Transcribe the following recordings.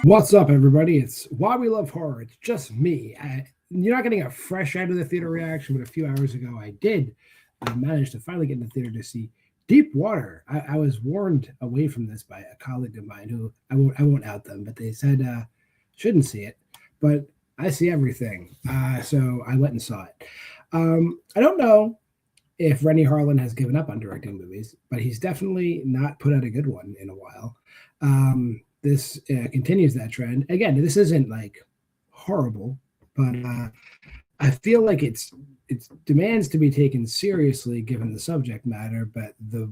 What's up, everybody? It's Why We Love Horror. It's just me. You're not getting a fresh out of the theater reaction, but a few hours ago I did manage to finally get in the theater to see Deep Water. I was warned away from this by a colleague of mine who I won't out them, but they said shouldn't see it. But I see everything, so I went and saw it. I don't know if Rennie Harlin has given up on directing movies, but he's definitely not put out a good one in a while. This continues that trend. Again, this isn't like horrible, but I feel like it demands to be taken seriously given the subject matter, but the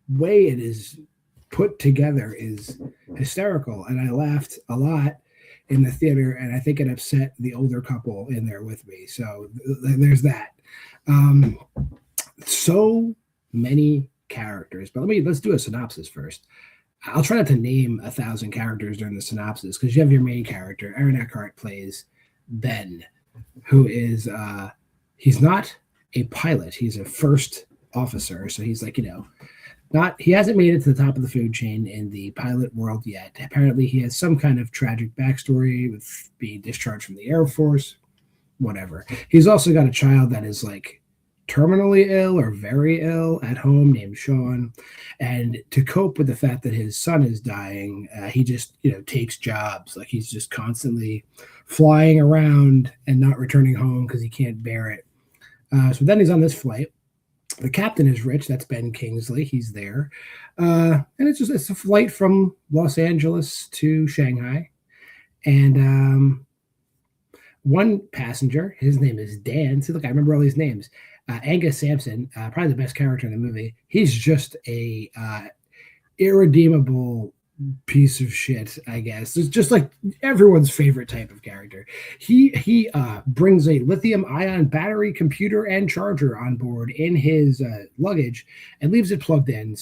way it is put together is hysterical. And I laughed a lot in the theater, and I think it upset the older couple in there with me. So there's that. So many characters, but let's do a synopsis first. I'll try not to name 1,000 characters during the synopsis because you have your main character. Aaron Eckhart plays Ben, who is he's not a pilot. He's a first officer. So he's like, he hasn't made it to the top of the food chain in the pilot world yet. Apparently he has some kind of tragic backstory with being discharged from the Air Force, whatever. He's also got a child that is like terminally ill or very ill at home named Sean, and to cope with the fact that his son is dying, he just takes jobs. Like he's just constantly flying around and not returning home because he can't bear it. So then he's on this flight. The captain is rich. That's Ben Kingsley. He's there, and it's a flight from Los Angeles to Shanghai, and one passenger, his name is Dan. See, look, I remember all these names. Angus Sampson, probably the best character in the movie. He's just a irredeemable piece of shit, I guess. It's just like everyone's favorite type of character. He brings a lithium-ion battery, computer, and charger on board in his luggage and leaves it plugged in.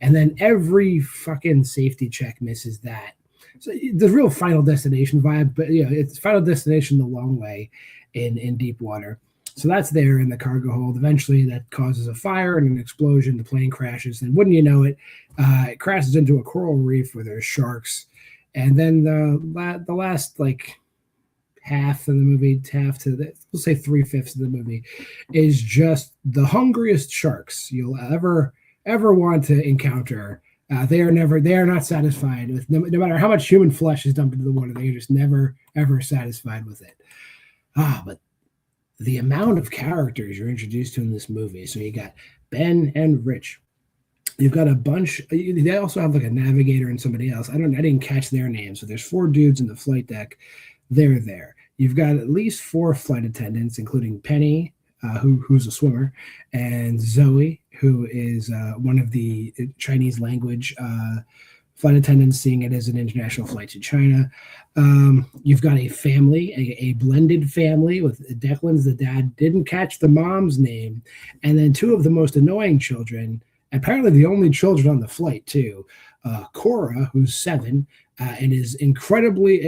And then every fucking safety check misses that. So the real Final Destination vibe, but it's Final Destination the long way in Deep Water. So that's there in the cargo hold. Eventually, that causes a fire and an explosion. The plane crashes, and wouldn't you know it, it crashes into a coral reef where there's sharks. And then the last half of the movie, we'll say 3/5 of the movie, is just the hungriest sharks you'll ever want to encounter. They are not satisfied with no matter how much human flesh is dumped into the water. They are just never ever satisfied with it. But the amount of characters you're introduced to in this movie. So you got Ben and Rich. You've got a bunch. They also have like a navigator and somebody else. I didn't catch their names. So there's 4 dudes in the flight deck. They're there. You've got at least 4 flight attendants, including Penny, who's a swimmer, and Zoe, who is one of the Chinese language flight attendants, seeing it as an international flight to China. You've got a family, a blended family with Declan's the dad, didn't catch the mom's name, and then 2 of the most annoying children, apparently the only children on the flight too. Cora, who's 7, and is incredibly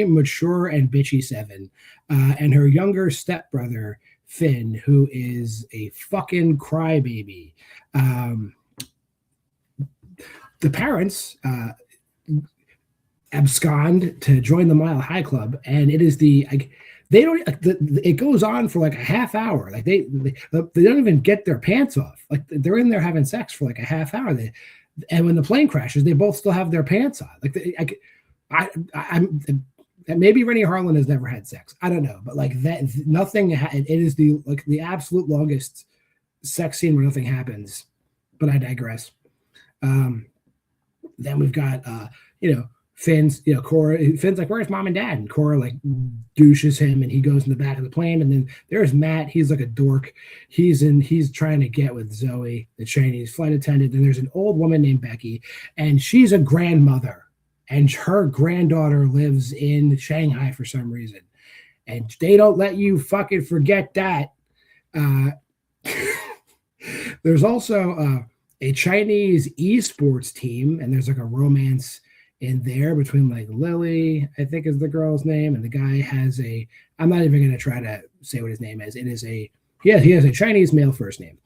mature and bitchy 7, and her younger stepbrother Finn, who is a fucking crybaby. The parents abscond to join the Mile High Club, and it is it goes on for like a half hour. Like they don't even get their pants off. Like they're in there having sex for like a half hour. And when the plane crashes, they both still have their pants on. Maybe Rennie Harlin has never had sex. I don't know, but like that, nothing. It is the absolute longest sex scene where nothing happens. But I digress. Then we've got Finn's, Cora. Finn's like, "Where's mom and dad?" And Cora like douches him, and he goes in the back of the plane. And then there's Matt. He's like a dork. He's trying to get with Zoe, the Chinese flight attendant. And there's an old woman named Becky, and she's a grandmother, and her granddaughter lives in Shanghai for some reason, and they don't let you fucking forget that. There's also a Chinese esports team, and there's like a romance in there between like Lily, I think is the girl's name, and the guy has I'm not even going to try to say what his name is. It is he has a Chinese male first name.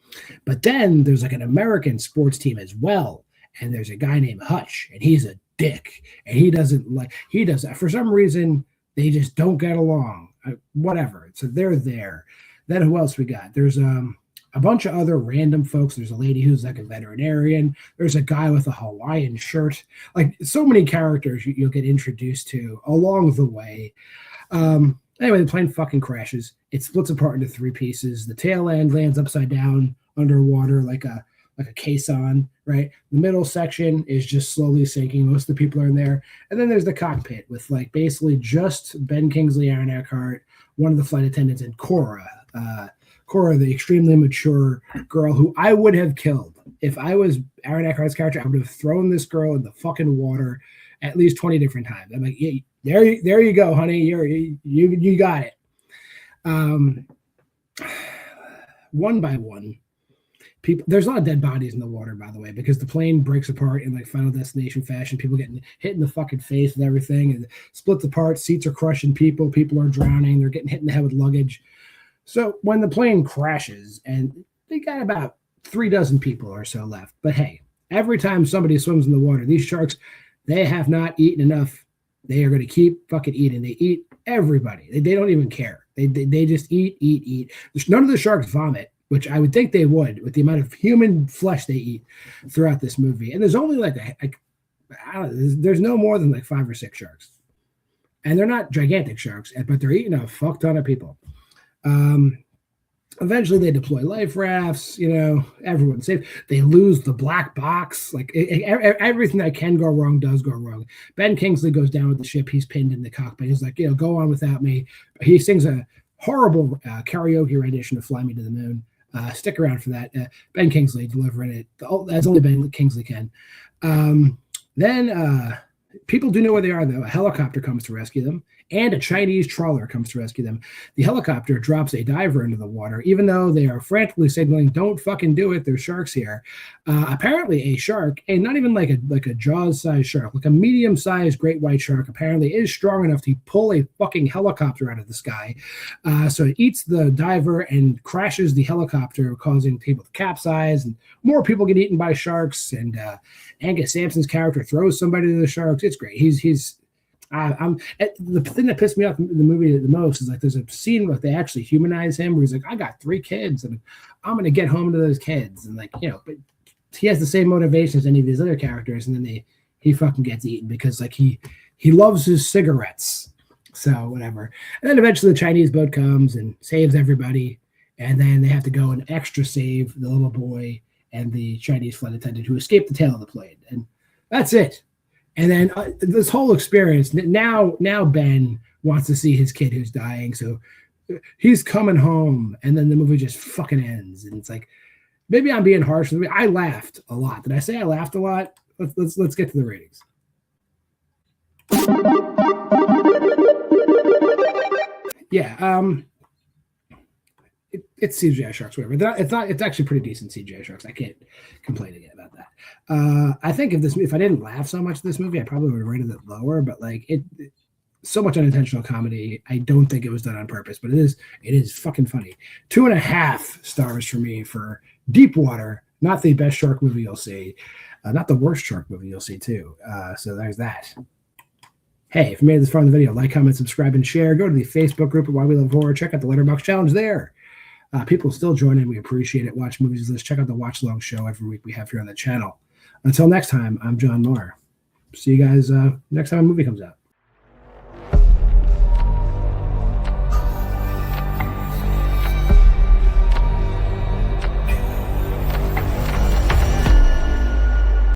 But then there's like an American sports team as well, and there's a guy named Hutch, and he's a dick, and he doesn't like. He does that for some reason. They just don't get along. Whatever. So they're there. Then who else we got? There's a bunch of other random folks. There's a lady who's like a veterinarian. There's a guy with a Hawaiian shirt. Like so many characters you'll get introduced to along the way. Anyway, the plane fucking crashes. It splits apart into 3 pieces. The tail end lands upside down underwater like a caisson, right? The middle section is just slowly sinking. Most of the people are in there. And then there's the cockpit with like basically just Ben Kingsley, Aaron Eckhart, one of the flight attendants, and Cora. Cora, the extremely mature girl who I would have killed. If I was Aaron Eckhart's character, I would have thrown this girl in the fucking water at least 20 different times. I'm like, yeah, there you go, honey. You got it. One by one, there's a lot of dead bodies in the water, by the way, because the plane breaks apart in like Final Destination fashion. People getting hit in the fucking face with everything, and splits apart. Seats are crushing people. People are drowning. They're getting hit in the head with luggage. So when the plane crashes, and they got about 3 dozen people or so left, but hey, every time somebody swims in the water, these sharks, they have not eaten enough. They are going to keep fucking eating. They eat everybody. They don't even care. They just eat. None of the sharks vomit, which I would think they would with the amount of human flesh they eat throughout this movie. And there's only there's no more than like 5 or 6 sharks. And they're not gigantic sharks, but they're eating a fuck ton of people. Eventually they deploy life rafts, everyone's safe. They lose the black box. Like everything that can go wrong does go wrong. Ben Kingsley goes down with the ship. He's pinned in the cockpit. He's like, go on without me. He sings a horrible karaoke rendition of Fly Me to the Moon. Stick around for that. Ben Kingsley delivering it as only Ben Kingsley can. Then people do know where they are, though. A helicopter comes to rescue them, and a Chinese trawler comes to rescue them. The helicopter drops a diver into the water, even though they are frantically signaling, don't fucking do it, there's sharks here. Apparently a shark, and not even like a Jaws-sized shark, like a medium-sized great white shark, apparently is strong enough to pull a fucking helicopter out of the sky. So it eats the diver and crashes the helicopter, causing people to capsize, and more people get eaten by sharks, and Angus Sampson's character throws somebody to the sharks. It's great. The thing that pissed me off in the movie the most is like there's a scene where they actually humanize him, where he's like, I got 3 kids and I'm going to get home to those kids. And like, but he has the same motivation as any of these other characters. And then he fucking gets eaten because like he loves his cigarettes. So whatever. And then eventually the Chinese boat comes and saves everybody. And then they have to go and extra save the little boy and the Chinese flight attendant who escaped the tail of the plane. And that's it. And then this whole experience, now Ben wants to see his kid who's dying. So he's coming home, and then the movie just fucking ends. And it's like, maybe I'm being harsh. I laughed a lot. Did I say I laughed a lot? Let's get to the ratings. Yeah, it's CGI sharks, whatever. It's actually pretty decent CGI sharks. I can't complain again about that. I think if I didn't laugh so much at this movie, I probably would have rated it lower. But like it so much unintentional comedy. I don't think it was done on purpose, but it is fucking funny. 2.5 stars for me for Deepwater. Not the best shark movie you'll see. Not the worst shark movie you'll see too. So there's that. Hey, if you made this far in the video, like, comment, subscribe, and share. Go to the Facebook group at Why We Love Horror. Check out the Letterboxd challenge there. People still join in. We appreciate it. Watch movies list. Check out the Watch Long show every week we have here on the channel. Until next time, I'm JWMaher. See you guys next time a movie comes out.